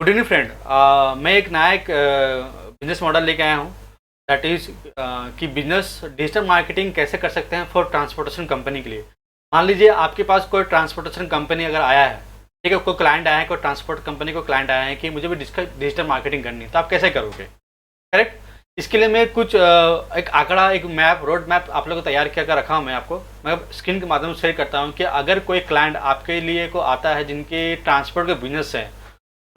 Good evening friend. मैं एक नया बिजनेस मॉडल लेके आया हूँ। दैट इज कि बिजनेस डिजिटल मार्केटिंग कैसे कर सकते हैं फॉर ट्रांसपोर्टेशन कंपनी के लिए। मान लीजिए आपके पास कोई ट्रांसपोर्टेशन कंपनी अगर आया है, ठीक है, कोई क्लाइंट आया है, कोई ट्रांसपोर्ट कंपनी को क्लाइंट आया है कि मुझे भी डिजिटल मार्केटिंग करनी है, तो आप कैसे करोगे? करेक्ट। इसके लिए मैं कुछ एक आंकड़ा, एक मैप, रोड मैप आप लोगों को तैयार किया कर रखा हूँ। मैं स्क्रीन के माध्यम से शेयर करता हूँ कि अगर कोई क्लाइंट आपके लिए को आता है जिनके ट्रांसपोर्ट के बिजनेस है,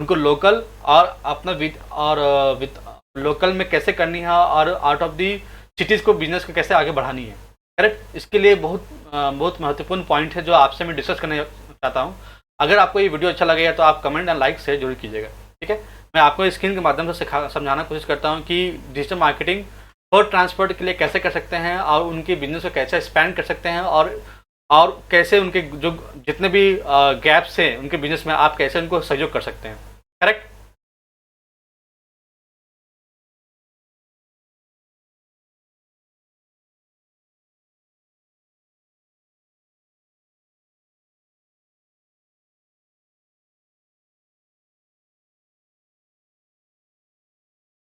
उनको लोकल और अपना विद लोकल में कैसे करनी है और आउट ऑफ दी सिटीज़ को बिजनेस को कैसे आगे बढ़ानी है। करेक्ट। इसके लिए बहुत महत्वपूर्ण पॉइंट है जो आपसे मैं डिस्कस करना चाहता हूँ। अगर आपको ये वीडियो अच्छा लगेगा तो आप कमेंट एंड लाइक शेयर जरूर कीजिएगा। ठीक है। मैं आपको स्क्रीन के माध्यम से समझाना कोशिश करता हूँ कि डिजिटल मार्केटिंग और ट्रांसपोर्ट के लिए कैसे कर सकते हैं और उनके बिजनेस को कैसे एक्सपैंड कर सकते हैं और कैसे उनके जो जितने भी गैप्स हैं उनके बिजनेस में आप कैसे उनको सहयोग कर सकते हैं। करेक्ट।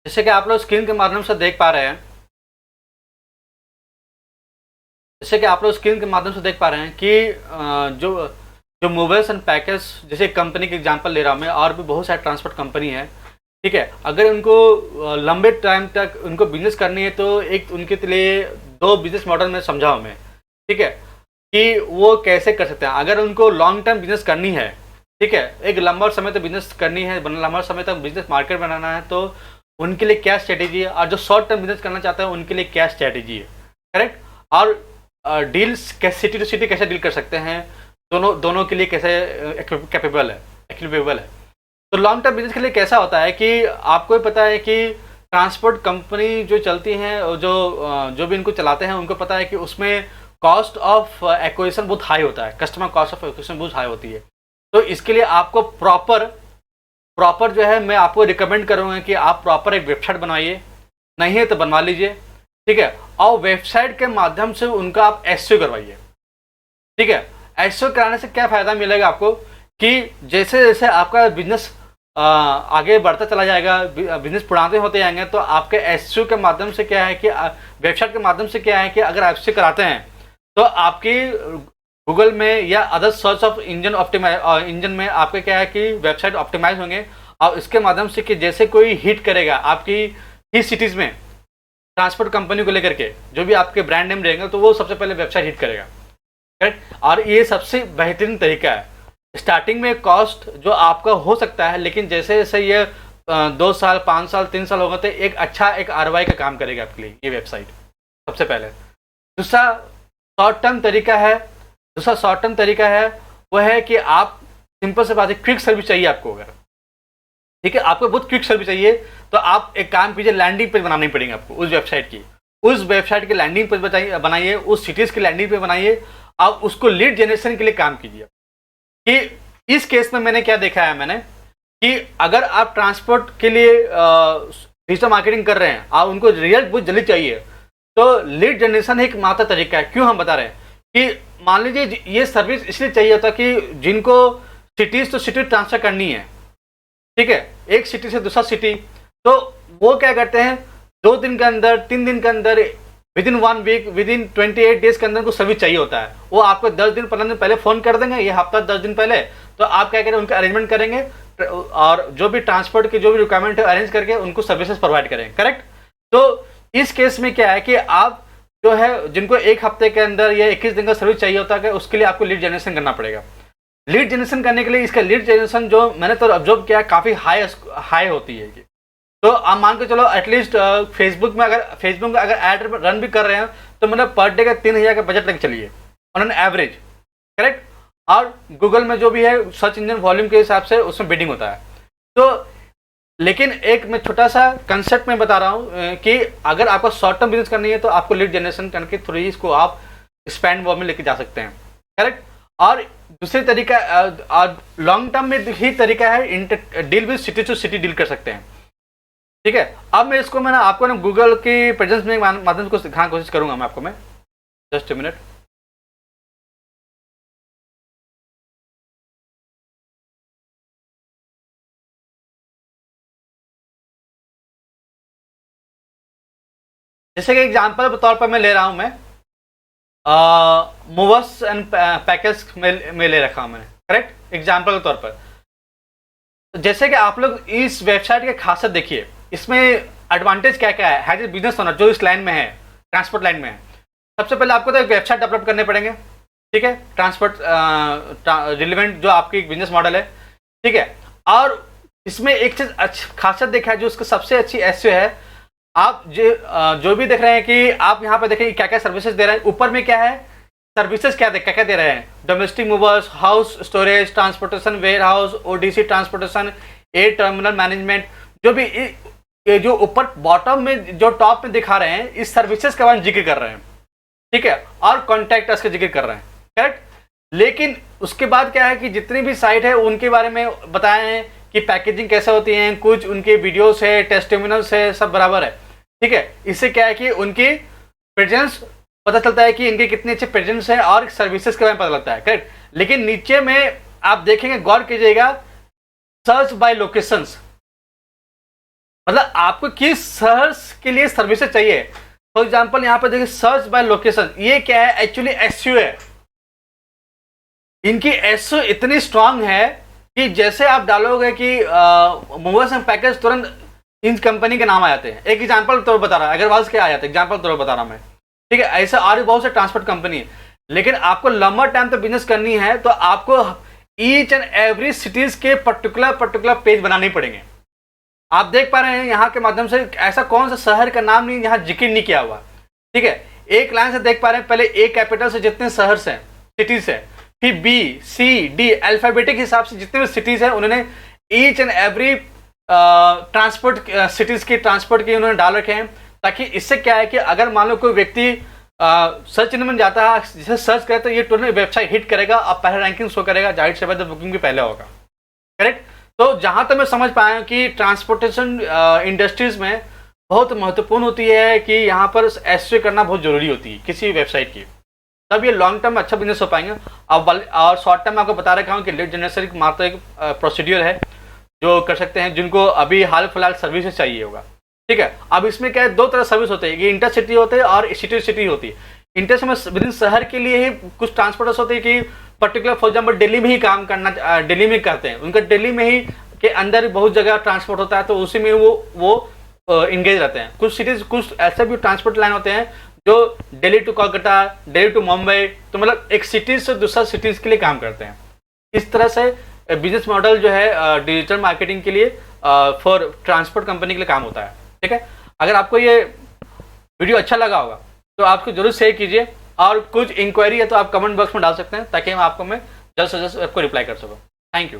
जैसे कि आप लोग स्क्रीन के माध्यम से देख पा रहे हैं जैसे कि आप लोग स्क्रीन के माध्यम से देख पा रहे हैं कि जो जो मोबाइल्स एंड पैकेज, जैसे कंपनी के एग्जांपल ले रहा हूँ मैं, और भी बहुत सारे ट्रांसपोर्ट कंपनी है। ठीक है। अगर उनको लंबे टाइम तक उनको बिजनेस करनी है तो एक उनके लिए दो बिजनेस मॉडल में समझाऊँ मैं। ठीक है, कि वो कैसे कर सकते हैं अगर उनको लॉन्ग टर्म बिजनेस करनी है। ठीक है, एक लंबा समय तक बिजनेस करनी है, लंबा समय तक बिजनेस मार्केट बनाना है, तो उनके लिए क्या स्ट्रेटेजी है, और जो शॉर्ट टर्म बिजनेस करना चाहते हैं उनके लिए क्या स्ट्रेटेजी है। करेक्ट। और डील्स कैसे सिटी टू सिटी कैसे डील कर सकते हैं, दोनों दोनों के लिए कैसे कैपेबल है, एक्टिवेबल है। तो लॉन्ग टर्म बिजनेस के लिए कैसा होता है कि आपको पता है कि ट्रांसपोर्ट कंपनी जो चलती हैं, जो भी इनको चलाते हैं उनको पता है कि उसमें कॉस्ट ऑफ एक्विजिशन बहुत हाई होता है, कस्टमर कॉस्ट ऑफ एक्विजिशन बहुत हाई होती है। तो इसके लिए आपको प्रॉपर प्रॉपर जो है मैं आपको रिकमेंड करूँगा कि आप प्रॉपर एक वेबसाइट बनाइए, नहीं है तो बनवा लीजिए। ठीक है। और वेबसाइट के माध्यम से उनका आप एसईओ करवाइए। ठीक है। एसईओ कराने से क्या फ़ायदा मिलेगा आपको कि जैसे जैसे आपका बिजनेस आगे बढ़ता चला जाएगा, बिजनेस पुराने होते जाएंगे, तो आपके एसईओ के माध्यम से क्या है कि वेबसाइट के माध्यम से क्या है कि अगर एसईओ कराते हैं तो आपकी गूगल में या अदर सर्च ऑफ इंजन में आपके क्या है कि वेबसाइट ऑप्टिमाइज होंगे। और इसके माध्यम से कि जैसे कोई हिट करेगा आपकी ही सिटीज़ में ट्रांसपोर्ट कंपनी को लेकर के, जो भी आपके ब्रांड नेम रहेंगे तो वो सबसे पहले वेबसाइट हिट करेगा। करेक्ट। और ये सबसे बेहतरीन तरीका है। स्टार्टिंग में कॉस्ट जो आपका हो सकता है, लेकिन जैसे जैसे ये 2 साल 5 साल 3 साल होगा तो एक अच्छा एक आरओआई का काम करेगा आपके लिए ये वेबसाइट, सबसे पहले। दूसरा शॉर्ट टर्म तरीका है वो है कि आप सिंपल से बात है, क्विक सर्विस चाहिए आपको अगर, ठीक है, आपको बहुत क्विक सर्विस चाहिए तो आप एक काम कीजिए, लैंडिंग पेज बनानी पड़ेगी आपको उस वेबसाइट की। उस वेबसाइट की लैंडिंग पेज बनाइए, उस सिटीज़ की लैंडिंग पेज बनाइए। आप उसको लीड जनरेशन के लिए काम कीजिए। कि इस केस में मैंने क्या देखा है, मैंने कि अगर आप ट्रांसपोर्ट के लिए डिजिटल मार्केटिंग कर रहे हैं और उनको रिजल्ट बहुत जल्दी चाहिए, तो लीड जनरेशन एक मात्र तरीका है। क्यों हम बता रहे हैं कि मान लीजिए ये सर्विस इसलिए चाहिए होता कि जिनको सिटीज़ तो सिटी ट्रांसफर करनी है, ठीक है, एक सिटी से दूसरा सिटी, तो वो क्या करते हैं 2 दिन के अंदर, 3 दिन के अंदर, within 1 week, within 28 days के अंदर को सर्विस चाहिए होता है। वो आपको 10 दिन 15 दिन पहले फ़ोन कर देंगे, ये हफ्ता 10 दिन पहले, तो आप क्या करें, उनका अरेंजमेंट करेंगे और जो भी ट्रांसपोर्ट की जो भी रिक्वायरमेंट है अरेंज करके उनको सर्विसेज प्रोवाइड करें। करेक्ट। तो इस केस में क्या है कि आप जो है जिनको एक हफ्ते के अंदर या 21 दिन का सर्विस चाहिए होता है, उसके लिए आपको लीड जनरेशन करना पड़ेगा। लीड जनरेशन करने के लिए इसका लीड जनरेशन जो मैंने तो ऑब्जर्व किया काफ़ी हाई होती है। तो आप मान के चलो एटलीस्ट फेसबुक में अगर एड रन भी कर रहे हैं तो मतलब पर डे का 3,000 का बजट लेके चलिए ऑन एन एवरेज। करेक्ट। और गूगल में जो भी है सर्च इंजन वॉल्यूम के हिसाब से उसमें बिडिंग होता है। तो लेकिन एक मैं छोटा सा कंसेप्ट में बता रहा हूँ कि अगर आपको शॉर्ट टर्म बिजनेस करनी है तो आपको लीड जनरेशन करके थ्रू इसको आप स्पेंड वॉर में लेके जा सकते हैं। करेक्ट। और दूसरी तरीका लॉन्ग टर्म में ही तरीका है, deal with city to city deal कर सकते हैं। ठीक है। अब मैं इसको आपको गूगल की प्रेजेंस में माध्यम से दिखाने की कोशिश करूंगा मैं आपको। मैं जस्ट 1 मिनट। जैसे कि एग्जांपल के तौर पर मैं ले रहा हूं, मैं मूवर्स एंड पैकेज में ले रखा हूं मैंने, करेक्ट, एग्जांपल के तौर पर। जैसे कि आप लोग इस वेबसाइट के खासियत देखिए, इसमें एडवांटेज क्या क्या है एज ए बिजनेस ओनर जो इस लाइन में है, ट्रांसपोर्ट लाइन में है। सबसे पहले आपको तो एक वेबसाइट डेवलप करने पड़ेंगे, ठीक है, ट्रांसपोर्ट रिलेवेंट जो आपकी बिजनेस मॉडल है, ठीक है। और इसमें एक चीज खासियत देखा है जो उसकी सबसे अच्छी एसईओ है, आप जो भी देख रहे हैं कि आप यहाँ पे देखें क्या क्या सर्विसेज दे रहे हैं, ऊपर में क्या है सर्विसेज क्या क्या दे रहे हैं, domestic movers, house storage, transportation, warehouse, ODC transportation, air terminal management, जो भी ये जो ऊपर बॉटम में जो टॉप में दिखा रहे हैं इस सर्विसेज के बारे में जिक्र कर रहे हैं, ठीक है, और कॉन्टैक्ट अस का जिक्र कर रहे हैं, करेक्ट। लेकिन उसके बाद क्या है कि जितनी भी साइट है उनके बारे में बताए हैं कि पैकेजिंग कैसे होती है, कुछ उनके वीडियोस है, टेस्टिमोनियल्स है, सब बराबर है, ठीक है। इससे क्या है कि उनकी प्रेजेंस पता चलता है कि इनके कितने अच्छे प्रेजेंस है और सर्विसेज के बारे में पता लगता है, करेक्ट। लेकिन नीचे में आप देखेंगे, गौर कीजिएगा, सर्च बाय लोकेशंस, मतलब आपको किस शहर के लिए सर्विसेज चाहिए। फॉर एग्जाम्पल यहाँ पे देखिए सर्च बाय लोकेशन, ये क्या है एक्चुअली एसईओ है। इनकी एसईओ इतनी स्ट्रांग है कि जैसे आप डालोगे कि मूवर्स एंड पैकेज, तुरंत इन कंपनी के नाम आ जाते हैं। एक एग्जांपल तौर बता रहा है, अग्रवाल के आ जाते हैं, एग्जांपल तौर बता रहा मैं, ठीक है। ऐसे और भी बहुत से ट्रांसपोर्ट कंपनी है, लेकिन आपको लंबा टाइम तक बिजनेस करनी है तो आपको ईच एंड एवरी सिटीज के पर्टिकुलर पेज बनाने पड़ेंगे। आप देख पा रहे हैं यहाँ के माध्यम से ऐसा कौन सा शहर का नाम नहीं यहाँ जिक्र नहीं किया हुआ, ठीक है। एक लाइन से देख पा रहे हैं, पहले ए कैपिटल से जितने शहर हैं, सिटीज है, फिर बी सी डी अल्फाबेटिक हिसाब से जितने भी सिटीज हैं उन्होंने each and every transport cities की ट्रांसपोर्ट की उन्होंने डाल रखे हैं, ताकि इससे क्या है कि अगर मान लो कोई व्यक्ति सर्च इंजन में जाता है, जैसे सर्च करे तो ये तुरंत वेबसाइट हिट करेगा और पहले रैंकिंग शो करेगा, जाहिर सी बात है बुकिंग भी पहले होगा, करेक्ट। तो जहां तक मैं समझ पाया हूं कि ट्रांसपोर्टेशन इंडस्ट्रीज में बहुत महत्वपूर्ण होती है कि यहाँ पर एसईओ करना बहुत जरूरी होती है किसी वेबसाइट की, तब ये लॉन्ग टर्म में अच्छा बिजनेस हो पाएंगे। और शॉर्ट टर्म में आपको बता रखा हूँ कि लीड जनरेशन मात्र एक प्रोसीड्यूर है जो कर सकते हैं जिनको अभी हाल फिलहाल सर्विसेज चाहिए होगा, ठीक है। अब इसमें क्या है, दो तरह सर्विस होते हैं, ये इंटर सिटी होते हैं और सिटी सिटी होती है। इंटर में विद इन शहर के लिए ही कुछ ट्रांसपोर्टर्स होते हैं कि पर्टिकुलर फॉर एग्जाम्पल दिल्ली में ही काम करना, दिल्ली में करते हैं, उनका दिल्ली में ही के अंदर बहुत जगह ट्रांसपोर्ट होता है, तो उसी में वो इंगेज रहते हैं। कुछ सिटीज, कुछ ऐसे भी ट्रांसपोर्ट लाइन होते हैं जो दिल्ली टू कोलकाता, दिल्ली टू मुंबई, तो मतलब एक सिटीज से दूसरा सिटीज के लिए काम करते हैं। इस तरह से बिजनेस मॉडल जो है डिजिटल मार्केटिंग के लिए फॉर ट्रांसपोर्ट कंपनी के लिए काम होता है, ठीक है। अगर आपको ये वीडियो अच्छा लगा होगा तो आपको जरूर शेयर कीजिए, और कुछ इंक्वायरी है तो आप कमेंट बॉक्स में डाल सकते हैं ताकि मैं जल्द से जल्द आपको रिप्लाई कर सकूँ। Thank you.